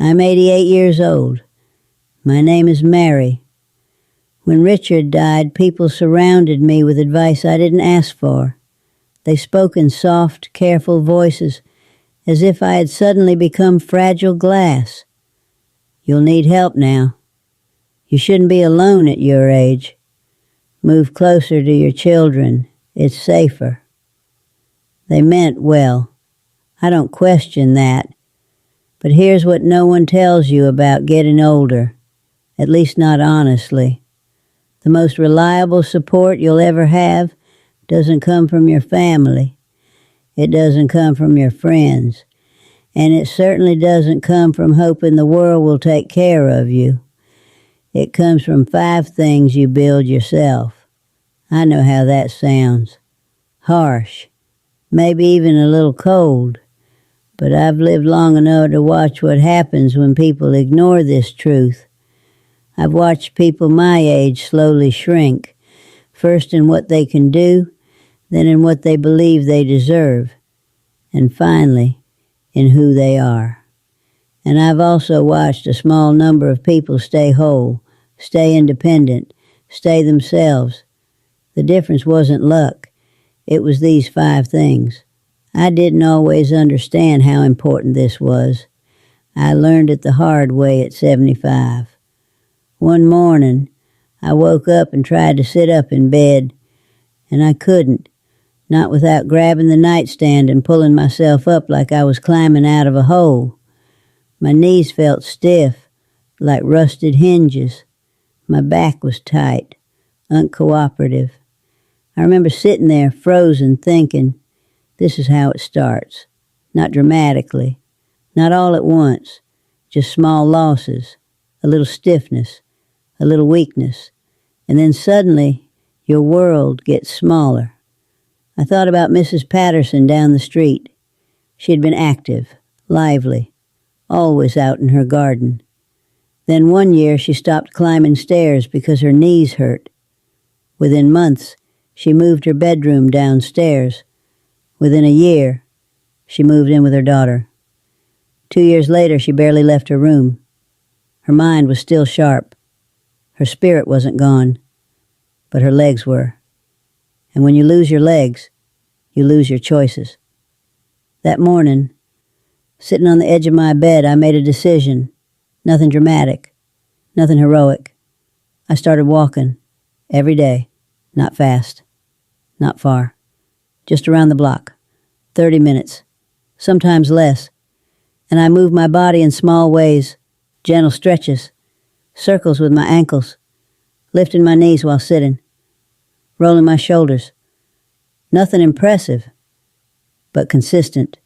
I'm 88 years old. My name is Mary. When Richard died, people surrounded me with advice I didn't ask for. They spoke in soft, careful voices, as if I had suddenly become fragile glass. You'll need help now. You shouldn't be alone at your age. Move closer to your children. It's safer. They meant well. I don't question that. But here's what no one tells you about getting older, at least not honestly. The most reliable support you'll ever have doesn't come from your family. It doesn't come from your friends. And it certainly doesn't come from hoping the world will take care of you. It comes from 5 things you build yourself. I know how that sounds. Harsh. Maybe even a little cold. But I've lived long enough to watch what happens when people ignore this truth. I've watched people my age slowly shrink, first in what they can do, then in what they believe they deserve, and finally, in who they are. And I've also watched a small number of people stay whole, stay independent, stay themselves. The difference wasn't luck. It was these 5 things. I didn't always understand how important this was. I learned it the hard way at 75. One morning, I woke up and tried to sit up in bed, and I couldn't, not without grabbing the nightstand and pulling myself up like I was climbing out of a hole. My knees felt stiff, like rusted hinges. My back was tight, uncooperative. I remember sitting there, frozen, thinking, this is how it starts. Not dramatically, not all at once, just small losses, a little stiffness, a little weakness, and then suddenly your world gets smaller. I thought about Mrs. Patterson down the street. She had been active, lively, always out in her garden. Then one year she stopped climbing stairs because her knees hurt. Within months, she moved her bedroom downstairs. Within a year, she moved in with her daughter. 2 years later, she barely left her room. Her mind was still sharp. Her spirit wasn't gone, but her legs were. And when you lose your legs, you lose your choices. That morning, sitting on the edge of my bed, I made a decision. Nothing dramatic, nothing heroic. I started walking every day, not fast, not far. Just around the block, 30 minutes, sometimes less. And I moved my body in small ways, gentle stretches, circles with my ankles, lifting my knees while sitting, rolling my shoulders. Nothing impressive, but consistent,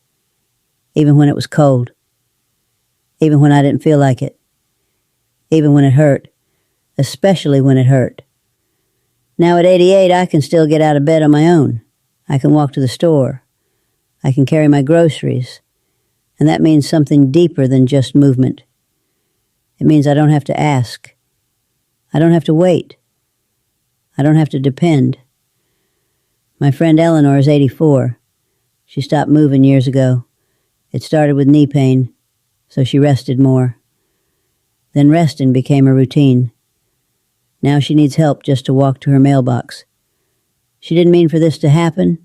even when it was cold, even when I didn't feel like it, even when it hurt, especially when it hurt. Now at 88, I can still get out of bed on my own. I can walk to the store. I can carry my groceries. And that means something deeper than just movement. It means I don't have to ask. I don't have to wait. I don't have to depend. My friend Eleanor is 84. She stopped moving years ago. It started with knee pain, so she rested more. Then resting became a routine. Now she needs help just to walk to her mailbox. She didn't mean for this to happen,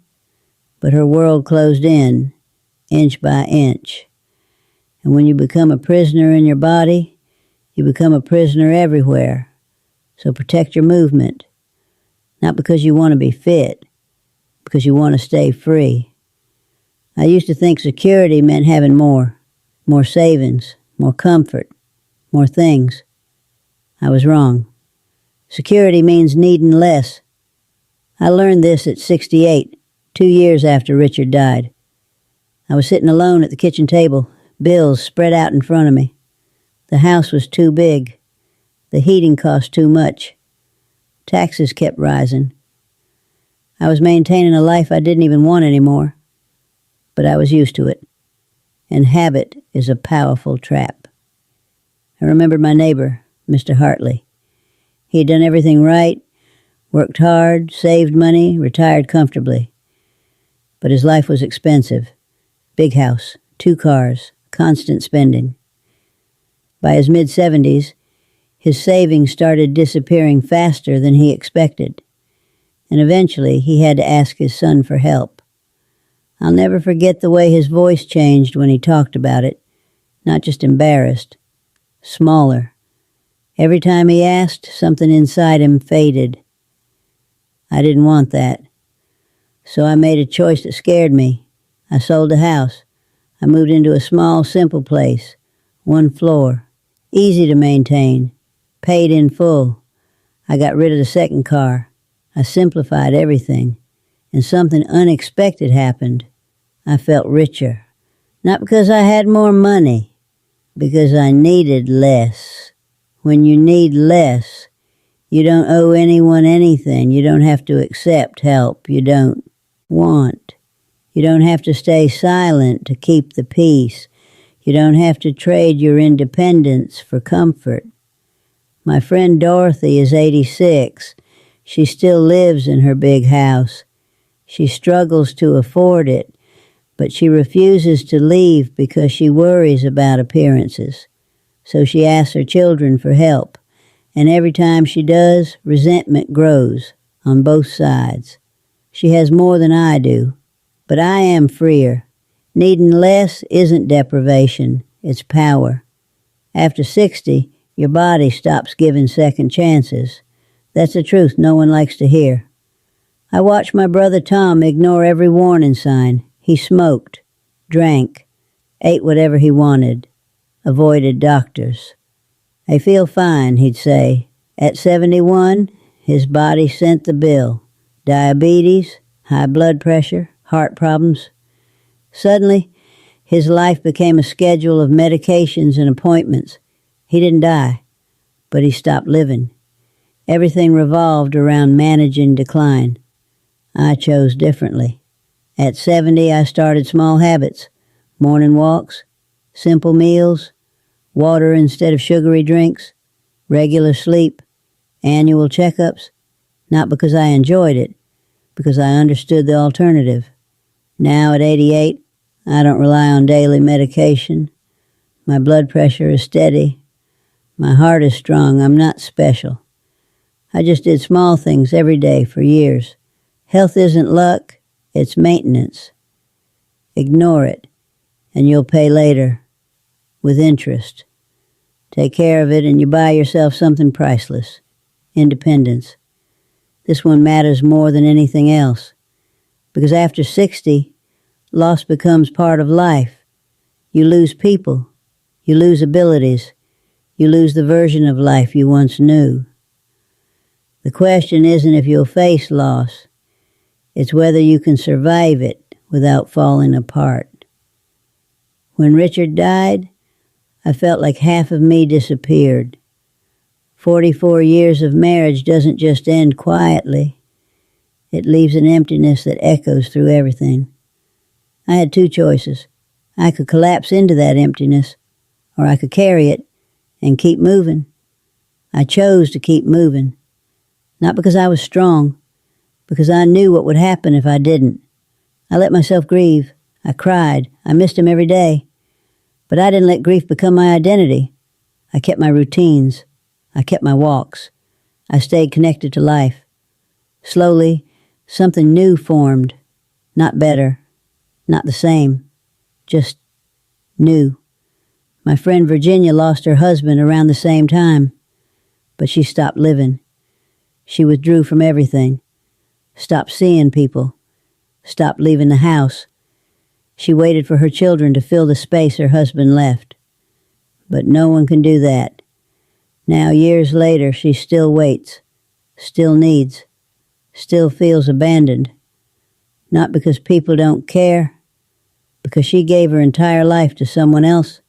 but her world closed in, inch by inch. And when you become a prisoner in your body, you become a prisoner everywhere. So protect your movement, not because you want to be fit, because you want to stay free. I used to think security meant having more savings, more comfort, more things. I was wrong. Security means needing less. I learned this at 68, 2 years after Richard died. I was sitting alone at the kitchen table, bills spread out in front of me. The house was too big. The heating cost too much. Taxes kept rising. I was maintaining a life I didn't even want anymore, but I was used to it. And habit is a powerful trap. I remembered my neighbor, Mr. Hartley. He had done everything right, worked hard, saved money, retired comfortably. But his life was expensive. Big house, 2 cars, constant spending. By his mid-70s, his savings started disappearing faster than he expected, and eventually he had to ask his son for help. I'll never forget the way his voice changed when he talked about it, not just embarrassed, smaller. Every time he asked, something inside him faded. I didn't want that. So I made a choice that scared me. I sold the house. I moved into a small, simple place, 1 floor, easy to maintain, paid in full. I got rid of the second car. I simplified everything, and something unexpected happened. I felt richer. Not because I had more money, because I needed less. When you need less, you don't owe anyone anything. You don't have to accept help you don't want. You don't have to stay silent to keep the peace. You don't have to trade your independence for comfort. My friend Dorothy is 86. She still lives in her big house. She struggles to afford it, but she refuses to leave because she worries about appearances. So she asks her children for help, and every time she does, resentment grows on both sides. She has more than I do, but I am freer. Needing less isn't deprivation, it's power. After 60, your body stops giving second chances. That's the truth no one likes to hear. I watched my brother Tom ignore every warning sign. He smoked, drank, ate whatever he wanted, avoided doctors. I feel fine, he'd say. At 71, his body sent the bill. Diabetes, high blood pressure, heart problems. Suddenly, his life became a schedule of medications and appointments. He didn't die, but he stopped living. Everything revolved around managing decline. I chose differently. At 70, I started small habits, morning walks, simple meals, water instead of sugary drinks, regular sleep, annual checkups, not because I enjoyed it, because I understood the alternative. Now at 88, I don't rely on daily medication. My blood pressure is steady. My heart is strong. I'm not special. I just did small things every day for years. Health isn't luck, it's maintenance. Ignore it, and you'll pay later with interest. Take care of it, and you buy yourself something priceless. Independence. This one matters more than anything else, because after 60, loss becomes part of life. You lose people. You lose abilities. You lose the version of life you once knew. The question isn't if you'll face loss. It's whether you can survive it without falling apart. When Richard died, I felt like half of me disappeared. 44 years of marriage doesn't just end quietly. It leaves an emptiness that echoes through everything. I had 2 choices. I could collapse into that emptiness, or I could carry it and keep moving. I chose to keep moving, not because I was strong, because I knew what would happen if I didn't. I let myself grieve. I cried. I missed him every day. But I didn't let grief become my identity. I kept my routines. I kept my walks. I stayed connected to life. Slowly, something new formed. Not better. Not the same. Just new. My friend Virginia lost her husband around the same time, but she stopped living. She withdrew from everything. Stopped seeing people. Stopped leaving the house. She waited for her children to fill the space her husband left. But no one can do that. Now, years later, she still waits, still needs, still feels abandoned. Not because people don't care, because she gave her entire life to someone else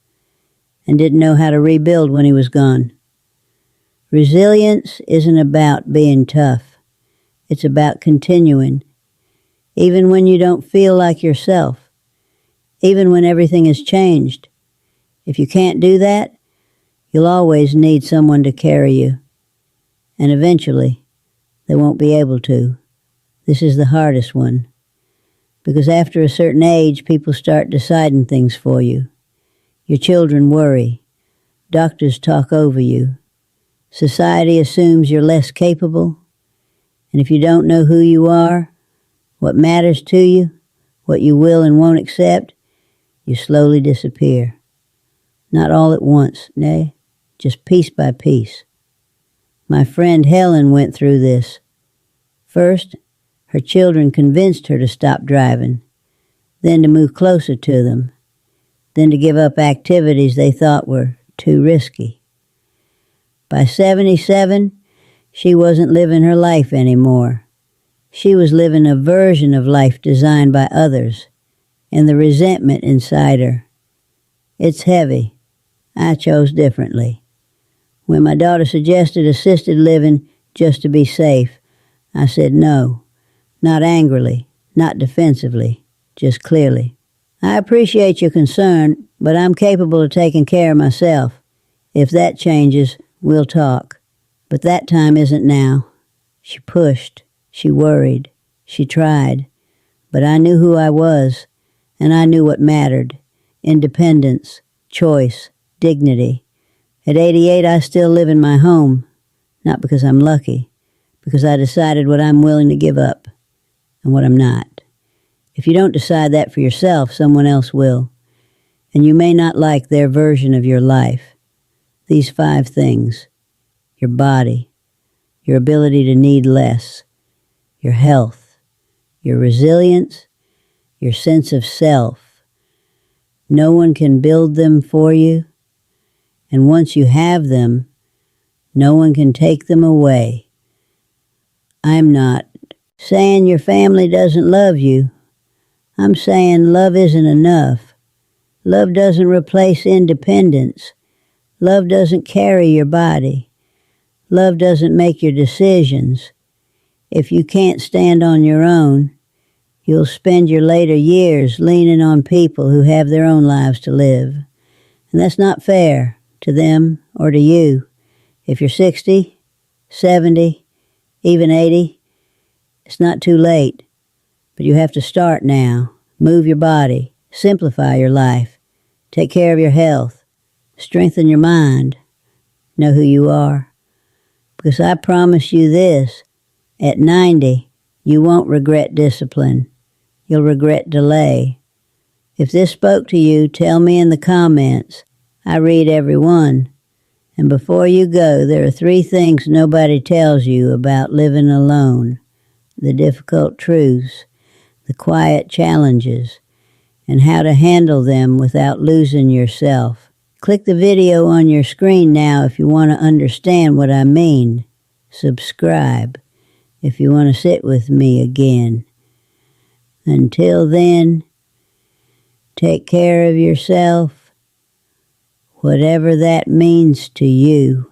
and didn't know how to rebuild when he was gone. Resilience isn't about being tough. It's about continuing, even when you don't feel like yourself, even when everything has changed. If you can't do that, you'll always need someone to carry you, and eventually they won't be able to. This is the hardest one, because after a certain age, people start deciding things for you. Your children worry. Doctors talk over you. Society assumes you're less capable. And if you don't know who you are, what matters to you, what you will and won't accept, you slowly disappear. Not all at once, nay, just piece by piece. My friend Helen went through this. First, her children convinced her to stop driving, then to move closer to them, then to give up activities they thought were too risky. By 77, she wasn't living her life anymore. She was living a version of life designed by others, and the resentment inside her. It's heavy. I chose differently. When my daughter suggested assisted living just to be safe, I said no, not angrily, not defensively, just clearly. I appreciate your concern, but I'm capable of taking care of myself. If that changes, we'll talk. But that time isn't now. She pushed, she worried, she tried, but I knew who I was, and I knew what mattered. Independence, choice, dignity. At 88, I still live in my home, not because I'm lucky, because I decided what I'm willing to give up and what I'm not. If you don't decide that for yourself, someone else will, and you may not like their version of your life. These 5 things: your body, your ability to need less, your health, your resilience, your sense of self. No one can build them for you, and once you have them, no one can take them away. I'm not saying your family doesn't love you. I'm saying love isn't enough. Love doesn't replace independence. Love doesn't carry your body. Love doesn't make your decisions. If you can't stand on your own, you'll spend your later years leaning on people who have their own lives to live. And that's not fair to them or to you. If you're 60, 70, even 80, it's not too late. But you have to start now. Move your body. Simplify your life. Take care of your health. Strengthen your mind. Know who you are. Because I promise you this, at 90, you won't regret discipline. You'll regret delay. If this spoke to you, tell me in the comments. I read every one. And before you go, there are 3 things nobody tells you about living alone. The difficult truths, the quiet challenges, and how to handle them without losing yourself. Click the video on your screen now if you want to understand what I mean. Subscribe if you want to sit with me again. Until then, take care of yourself, whatever that means to you.